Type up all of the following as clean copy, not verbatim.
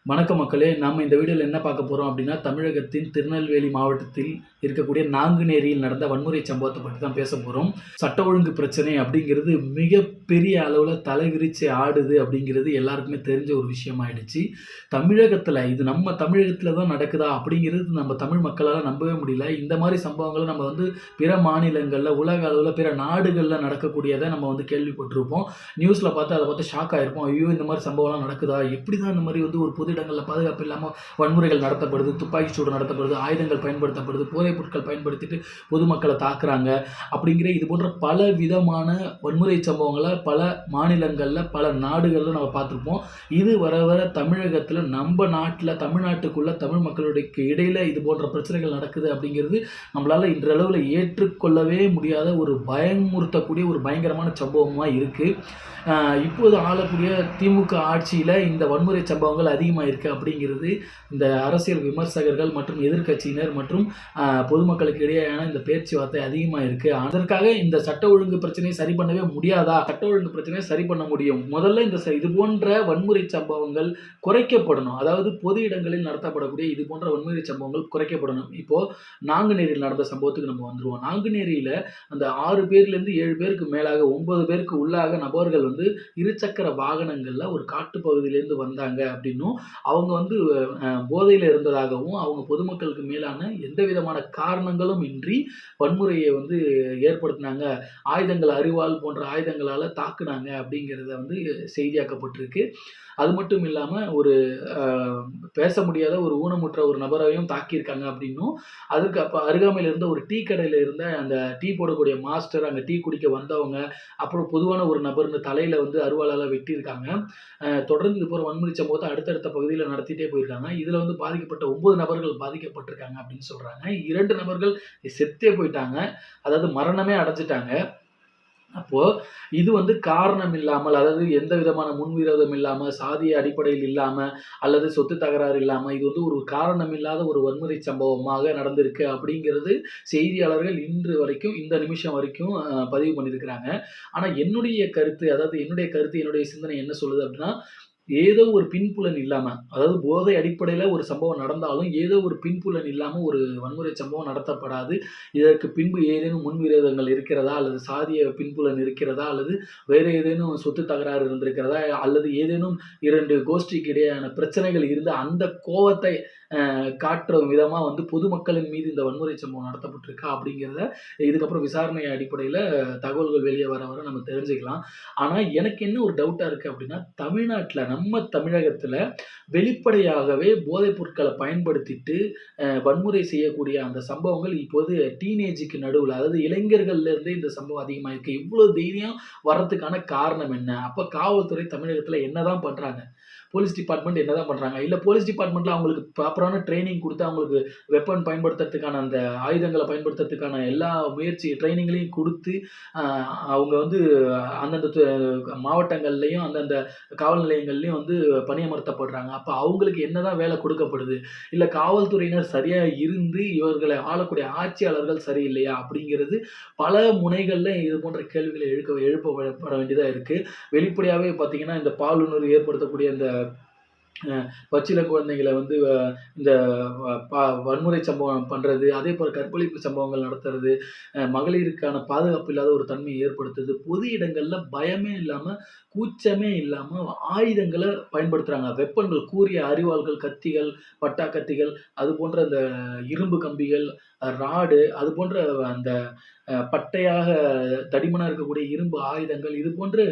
வணக்கம் மக்களே! நாம இந்த வீடியோல என்ன பார்க்க போறோம் அப்படின்னா, தமிழகத்தின் திருநெல்வேலி மாவட்டத்தில் இருக்கக்கூடிய நாங்குநேரியில் நடந்த வன்முறை சம்பவத்த பத்தி தான் பேச போறோம். சட்ட ஒழுங்கு பிரச்சனை அப்படிங்கிறது மிகப்பெரிய அளவுல தலைவிரிச்சு ஆடுது அப்படிங்கிறது எல்லாருக்குமே தெரிஞ்ச ஒரு விஷயமாயிடுச்சு. தமிழகத்துல இது நம்ம தமிழகத்துல தான் நடக்குதா அப்படிங்கிறது நம்ம தமிழ் மக்களால நம்பவே முடியல. இந்த மாரி சம்பவங்கள நம்ம பிற மாநிலங்கள்ல, உலக அளவுல பிற நாடுகள்ல நடக்கக்கூடியத நம்ம கேள்விப்பட்டிருப்போம். நியூஸ்ல பார்த்து அத பார்த்து ஷாக் ஆயிருப்போம். ஐயோ! இந்த மாரி சம்பவம்லாம் நடக்குதா? எப்படிதான் இந்த மாரி ஒரு பொது இடங்கள்ல பாதுகாப்பு இல்லாம வன்முறைகள் நடத்தப்படுது, துப்பாக்கி சூடு நடத்தப்படுது, ஆயுதங்கள் பயன்படுத்தப்படுது, போதைப் பொருட்கள் பயன்படுத்திட்டு பொதுமக்கள தாக்குறாங்க. அப்படிங்கிற இது போன்ற பல விதமான வன்முறை சம்பவங்கள பல மாநிலங்கள்ல, பல நாடுகள்ல நம்ம பார்த்திருப்போம். இது வர வர தமிழகத்துல நம்ப நாட்டுல, தமிழ்நாட்டுக்குள்ள தமிழ் மக்களுடையக்கு இடையில இது போன்ற பிரச்சனைகள் நடக்குது அப்படிங்கிறது நம்மளால இன்றளவுல ஏற்றுக்கொள்ளவே முடியாத ஒரு பயமுறுத்தக்கூடிய ஒரு பயங்கரமான சம்பவமா இருக்கு. இப்போது ஆளக்கூடிய திமுக ஆட்சியில இந்த வன்முறை சம்பவங்கள் அதிகமா இருக்கு அப்படிங்கிறது இந்த அரசியல் விமர்சகர்கள் மற்றும் எதிர்க்கட்சியினர் மற்றும் பொதுமக்களுக்கு இடையேயான இந்த பேச்சுவார்த்தை அதிகமா இருக்கு. அதற்காக இந்த சட்ட ஒழுங்கு பிரச்சனையை சரி பண்ணவே முடியாதா? சட்ட ஒழுங்கு பிரச்சனையை சரி பண்ண முடியும். முதல்ல இது போன்ற வன்முறை சம்பவங்கள் குறைக்கப்படணும். அதாவது பொது இடங்களில் நடத்தப்படக்கூடிய இது போன்ற வன்முறை சம்பவங்கள் குறைக்கப்படணும். இப்போ நாங்குநேரியில் நடந்த சம்பவத்துக்கு நம்ம வந்துருவோம். நாங்குநேரியில அந்த 6 பேர்லேருந்து 7 பேருக்கு மேலாக 9 பேருக்கு உள்ளாக நபர்கள் இருசக்கர வாகனங்கள்ல ஒரு காட்டு பகுதியிலேருந்து வந்தாங்க அப்படின்னும், அவங்க போதையில இருந்ததாகவும், அவங்க பொதுமக்களுக்கு மேலான எந்த விதமான காரணங்களும் இன்றி வன்முறையை ஏற்படுத்தினாங்க. ஆயுதங்கள், அரிவாள் போன்ற ஆயுதங்களால தாக்குனாங்க அப்படிங்கிறத செய்தியாக்கப்பட்டிருக்கு. அது மட்டும் இல்லாம ஒரு அ பேச முடியாத ஒரு ஊனமுற்ற ஒரு நபரையும் தாக்கியிருக்காங்க அப்படின்னும், அதுக்கு அப்ப அருகாமையில இருந்த ஒரு டீ கடையில இருந்த அந்த டீ போடக்கூடிய மாஸ்டர், அங்க டீ குடிக்க வந்தவங்க, அப்புறம் பொதுவான ஒரு நபர்ன்னு தலையில அருவாளால வெட்டியிருக்காங்க. தொடர்ந்து இது போற வன்முறை சம்பவத்த அடுத்தடுத்த பகுதியில நடத்திட்டே போயிருக்காங்க. இதுல பாதிக்கப்பட்ட 9 நபர்கள் பாதிக்கப்பட்டிருக்காங்க அப்படின்னு சொல்றாங்க. 2 நபர்கள் செத்தே போயிட்டாங்க. அதாவது மரணமே அடைஞ்சுட்டாங்க. அப்போ இது காரணம் இல்லாமல், அதாவது எந்த விதமான முன்விரோதம் இல்லாம, சாதிய அடிப்படையில் இல்லாம, அல்லது சொத்து தகராறு இல்லாம, இது ஒரு காரணம் இல்லாத ஒரு வன்முறை சம்பவமாக நடந்திருக்கு அப்படிங்கிறது செய்தியாளர்கள் இன்று வரைக்கும், இந்த நிமிஷம் வரைக்கும் பதிவு பண்ணியிருக்கிறாங்க. ஆனா என்னுடைய கருத்து, என்னுடைய சிந்தனை என்ன சொல்லுது அப்படின்னா, ஏதோ ஒரு பின்புலன் இல்லாம, அதாவது போதை அடிப்படையில ஒரு சம்பவம் நடந்தாலும், ஏதோ ஒரு பின்புலன் இல்லாம ஒரு வன்முறை சம்பவம் நடத்தப்படாது. இதற்கு பின்பு ஏதேனும் முன்விரோதங்கள் இருக்கிறதா? அல்லது சாதிய பின்புலன் இருக்கிறதா? அல்லது வேறு ஏதேனும் சொத்து தகராறு இருந்திருக்கிறதா? அல்லது ஏதேனும் 2 கோஷ்டிக்கு இடையேயான பிரச்சனைகள் இருந்து அந்த கோவத்தை காட்டுற விதமா பொதுமக்களின் மீது இந்த வன்முறை சம்பவம் நடத்தப்பட்டிருக்கா? அப்படிங்கிறத இதுக்கப்புறம் விசாரணை அடிப்படையில தகவல்கள் வெளிய வர வர நம்ம தெரிஞ்சுக்கலாம். ஆனா எனக்கு என்ன ஒரு டவுட்டா இருக்கு அப்படின்னா, தமிழ்நாட்டுல நம்ம தமிழகத்துல வெளிப்படையாகவே போதைப் பொருட்கள பயன்படுத்திட்டு வன்முறை செய்யக்கூடிய அந்த சம்பவங்கள் இப்போது டீனேஜுக்கு நடுவுல, அதாவது இளைஞர்கள்ல இருந்தே இந்த சம்பவம் அதிகமாயிருக்கு. இவ்ளோ தைரியம் வர்றதுக்கான காரணம் என்ன? அப்ப காவல்துறை தமிழகத்துல என்னதான் பண்றாங்க? போலீஸ் டிபார்ட்மெண்ட் என்னதான் பண்றாங்க? இல்ல போலீஸ் டிபார்ட்மெண்ட்ல அவங்களுக்கு ப்ராப்பரான ட்ரெய்னிங் குடுத்து, அவங்களுக்கு வெப்பன் பயன்படுத்துறதுக்கான அந்த ஆயுதங்கள பயன்படுத்துறதுக்கான எல்லா ட்ரெய்னிங்களையும் குடுத்து, அ அவங்க அந்தந்த மாவட்டங்கள்லயும், அந்தந்த காவல் நிலையங்கள்லயும் பணியமர்த்தப்படுறாங்க. அப்ப அவங்களுக்கு என்னதான் வேலை கொடுக்கப்படுது? இல்ல காவல்துறையினர் சரியா இருந்து, இவர்களை ஆளக்கூடிய ஆட்சியாளர்கள் சரியில்லையா? அப்படிங்கிறது பல முனைகள்ல இது போன்ற கேள்விகளை எழுப்பப்பட வேண்டியதா இருக்கு. வெளிப்படையாவே பார்த்தீங்கன்னா, இந்த பாலுணர்வு ஏற்படுத்தக்கூடிய இந்த பச்சிளம் குழந்தைகள இந்த வன்முறை சம்பவம் பண்றது, அதேபோல கற்பழிப்பு சம்பவங்கள் நடத்துறது, மகளிருக்கான பாதுகாப்பு இல்லாத ஒரு தன்மையை ஏற்படுத்துது. பொது இடங்கள்ல பயமே இல்லாம, கூச்சமே இல்லாம ஆயுதங்கள பயன்படுத்துறாங்க. வெப்பன்கள், கூரிய அரிவாள்கள், கத்திகள், பட்டா கத்திகள், அது போன்ற அந்த இரும்பு கம்பிகள், ராடு, அது போன்ற அந்த பட்டையாக தடிமனா இருக்கக்கூடிய இரும்பு ஆயுதங்கள், இது போன்று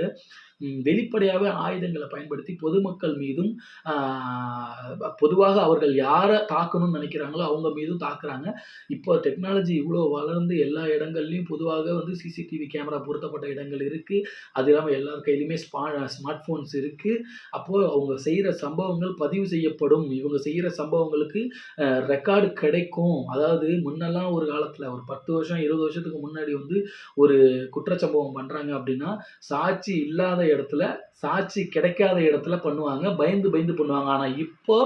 வெளிப்படையாவே ஆயுதங்கள பயன்படுத்தி பொதுமக்கள் மீதும், ஆ பொதுவாக அவர்கள் யார தாக்கணும்னு நினைக்கிறாங்களோ அவங்க மீதும் தாக்குறாங்க. இப்போ டெக்னாலஜி இவ்ளோ வளர்ந்து எல்லா இடங்கள்லயும் பொதுவாக சிசிடிவி கேமரா பொருத்தப்பட்ட இடங்கள் இருக்கு. அது இல்லாம எல்லார் கையிலயுமே ஸ்மார்ட் ஃபோன்ஸ் இருக்கு. அப்போ அவங்க செய்ற சம்பவங்கள் பதிவு செய்யப்படும். இவங்க செய்ற சம்பவங்களுக்கு ரெக்கார்டு கிடைக்கும். அதாவது முன்னெல்லாம் ஒரு காலத்துல ஒரு 10 வருஷம், 20 வருஷத்துக்கு முன்னாடி ஒரு குற்றச்சம்பவம் பண்றாங்க அப்படின்னா, சாட்சி இல்லாத இடத்துல, சாட்சி கிடைக்காத இடத்துல பண்ணுவாங்க. பயந்து பயந்து பண்ணுவாங்க. ஆனா இப்போ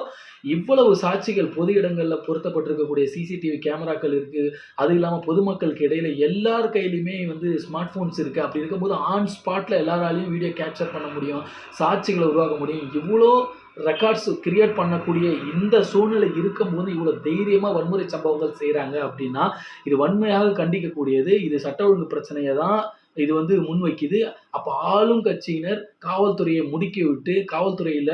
இவ்வளவு சாட்சிகள் பொது இடங்கள்ல பொருத்தப்பட்டிருக்கக்கூடிய சிசிடிவி கேமராக்கள் இருக்கு. அது இல்லாம பொதுமக்களுக்கு இடையில எல்லார் கையிலயுமே ஸ்மார்ட் ஃபோன்ஸ் இருக்கு. அப்படி இருக்கும்போது ஆன் ஸ்பாட்ல எல்லாராலயும் வீடியோ கேப்சர் பண்ண முடியும். சாட்சிகள உருவாக்க முடியும். இவ்ளோ ரெக்கார்ட்ஸ் கிரியேட் பண்ணக்கூடிய இந்த சூழ்நிலை இருக்கும்போது இவ்வளோ தைரியமாக வன்முறை சம்பவங்கள் செய்கிறாங்க அப்படின்னா இது வன்மையாக கண்டிக்கக்கூடியது. இது சட்ட ஒழுங்கு பிரச்சனையை தான் இது முன்வைக்குது. அப்போ ஆளும் கட்சியினர் காவல்துறையை முடுக்கி விட்டு காவல்துறையில்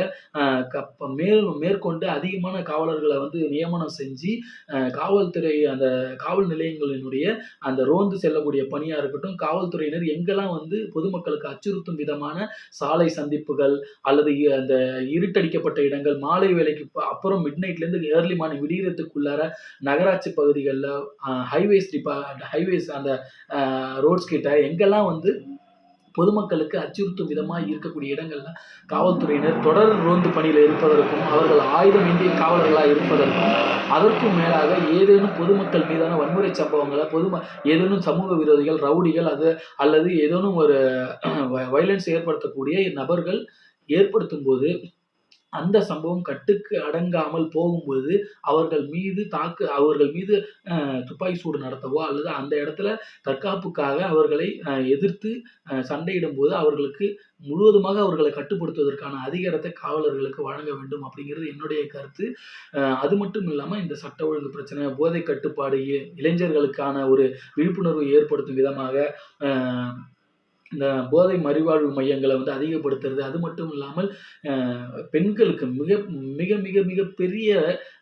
மேற்கொண்டு அதிகமான காவலர்களை நியமனம் செஞ்சு காவல்துறை அந்த காவல் நிலையங்களினுடைய அந்த ரோந்து செல்லக்கூடிய பணியாக இருக்கட்டும், காவல்துறையினர் எங்கெல்லாம் பொதுமக்களுக்கு அச்சுறுத்தும் விதமான சாலை சந்திப்புகள் அல்லது அந்த இருட்டடிக்கப்பட்ட இடங்கள், மாலை வேலைக்கு அப்புறம் மிட்நைட்லேருந்து ஏர்லி மார்னிங் விடியறதுக்குள்ளார நகராட்சி பகுதிகளில் ஹைவேஸ் அந்த ரோட்ஸ் கிட்ட எங்கெல்லாம் பொதுமக்களுக்கு அச்சுறுத்தும் விதமாக இருக்கக்கூடிய இடங்கள்ல காவல்துறையினர் தொடர் ரோந்து பணியில் இருப்பதற்கும் அவர்கள் ஆயுதம் ஏந்திய காவலர்களாக இருப்பதற்கும் அதற்கும் மேலாக ஏதேனும் பொதுமக்கள் மீதான வன்முறை சம்பவங்களை ஏதேனும் சமூக விரோதிகள், ரவுடிகள் அல்லது ஏதேனும் ஒரு வயலன்ஸ் ஏற்படுத்தக்கூடிய நபர்கள் ஏற்படுத்தும் போது அந்த சம்பவம் கட்டுக்கு அடங்காமல் போகும்போது அவர்கள் மீது துப்பாக்கி சூடு நடத்தவோ அல்லது அந்த இடத்துல தற்காப்புக்காக அவர்களை எதிர்த்து சண்டையிடும் போது அவர்களுக்கு முழுவதுமாக அவர்களை கட்டுப்படுத்துவதற்கான அதிகாரத்தை காவலர்களுக்கு வழங்க வேண்டும் அப்படிங்கிறது என்னுடைய கருத்து. அது மட்டும் இல்லாமல் இந்த சட்ட ஒழுங்கு பிரச்சனை, போதை கட்டுப்பாடு, இளைஞர்களுக்கான ஒரு விழிப்புணர்வு ஏற்படுத்தும் விதமாக இந்த போதை மறுவாழ்வு மையங்களை அதிகப்படுத்துறது, அது மட்டும் இல்லாமல் பெண்களுக்கு மிக மிக மிக மிக பெரிய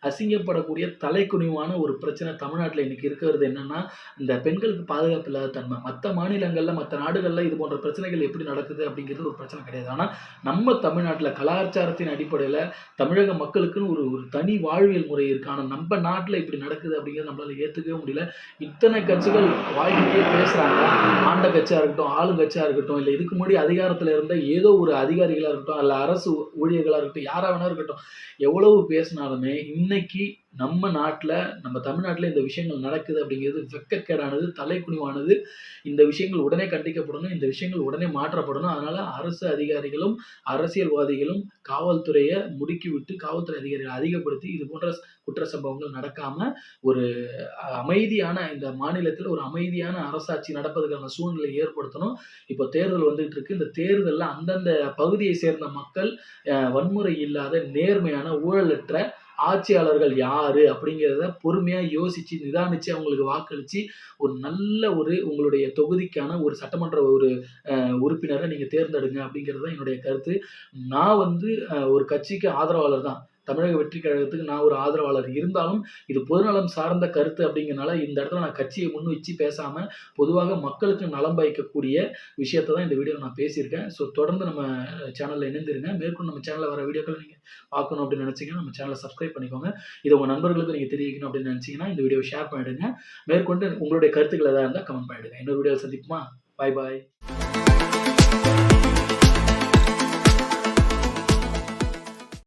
அசிங்கப்படக்கூடிய தலைக்குனிவான ஒரு பிரச்சனை தமிழ்நாட்டில் இன்னைக்கு இருக்கிறது என்னன்னா, இந்த பெண்களுக்கு பாதுகாப்பு இல்லாத தன்மை. மற்ற மாநிலங்களில் மற்ற நாடுகளில் இது போன்ற பிரச்சனைகள் எப்படி நடக்குது அப்படிங்கிறது ஒரு பிரச்சனை கிடையாது. ஆனால் நம்ம தமிழ்நாட்டில் கலாச்சாரத்தின் அடிப்படையில் தமிழக மக்களுக்குன்னு ஒரு ஒரு தனி வாழ்வியல் முறை இருக்கு. ஆனால் நம்ம நாட்டில் இப்படி நடக்குது அப்படிங்கிறது நம்மளால ஏற்றுக்கவே முடியல. இத்தனை கட்சிகள் வாய்க்கிட்டே பேசுகிறாங்க. ஆண்ட கட்சியாக இருக்கட்டும், ஆளுங்கட்சியாக இருக்கட்டும், இல்லை இதுக்கு முன்னாடி அதிகாரத்தில் இருந்த ஏதோ ஒரு அதிகாரிகளாக இருக்கட்டும், அல்ல அரசு ஊழியர்களாக இருக்கட்டும், யாராக வேணா இருக்கட்டும், எவ்வளவு பேசினாலுமே இன்னைக்கு நம்ம நாட்டில், நம்ம தமிழ்நாட்டில் இந்த விஷயங்கள் நடக்குது அப்படிங்கிறது வெட்கக்கேடானது, தலைக்குனிவானது. இந்த விஷயங்கள் உடனே கண்டிக்கப்படணும், இந்த விஷயங்கள் உடனே மாற்றப்படணும். அதனால அரசு அதிகாரிகளும் அரசியல்வாதிகளும் காவல்துறையை முடுக்கிவிட்டு காவல்துறை அதிகாரிகளை அதிகப்படுத்தி இது போன்ற குற்ற சம்பவங்கள் நடக்காம ஒரு அமைதியான இந்த மாநிலத்தில் ஒரு அமைதியான அரசாட்சி நடப்பதற்கான சூழ்நிலை ஏற்படுத்தணும். இப்போ தேர்தல் வந்துட்டு இருக்கு. இந்த தேர்தலில் அந்தந்த பகுதியை சேர்ந்த மக்கள் வன்முறை இல்லாத நேர்மையான ஊழலற்ற ஆட்சியாளர்கள் யாரு அப்படிங்கிறத பொறுமையா யோசிச்சு நிதானிச்சு அவங்களுக்கு வாக்களிச்சு ஒரு நல்ல உங்களுடைய தொகுதிக்கான ஒரு சட்டமன்ற உறுப்பினரை நீங்க தேர்ந்தெடுங்க அப்படிங்கிறது தான் என்னுடைய கருத்து. நான் ஒரு கட்சிக்கு ஆதரவாளர் தான். தமிழக வெற்றி கழகத்துக்கு நான் ஒரு ஆதரவாளர் இருந்தாலும் இது பொதுநலம் சார்ந்த கருத்து அப்படிங்கிறனால இந்த இடத்துல நான் கட்சியை முன் வச்சு பேசாம பொதுவாக மக்களுக்கு நலம் பயக்கக்கூடிய விஷயத்தை தான் இந்த வீடியோவில் நான் பேசியிருக்கேன். ஸோ தொடர்ந்து நம்ம சேனலில் இணைந்திருங்க. மேற்கொண்டு நம்ம சேனலில் வர வீடியோக்கள் நீங்கள் பார்க்கணும் அப்படின்னு நினச்சிங்கன்னா நம்ம சேனலை சப்ஸ்கிரைப் பண்ணிக்கோங்க. இதை உங்கள் நண்பர்களுக்கு நீங்கள் தெரிவிக்கணும் அப்படின்னு நினச்சிங்கன்னா இந்த வீடியோவை ஷேர் பண்ணிவிடுங்க. மேற்கொண்டு உங்களுடைய கருத்துக்கள் எதாவது இருந்தால் கமெண்ட் பண்ணிவிடுங்க. இன்னொரு வீடியோவில் சந்திப்போமா? பாய் பாய்.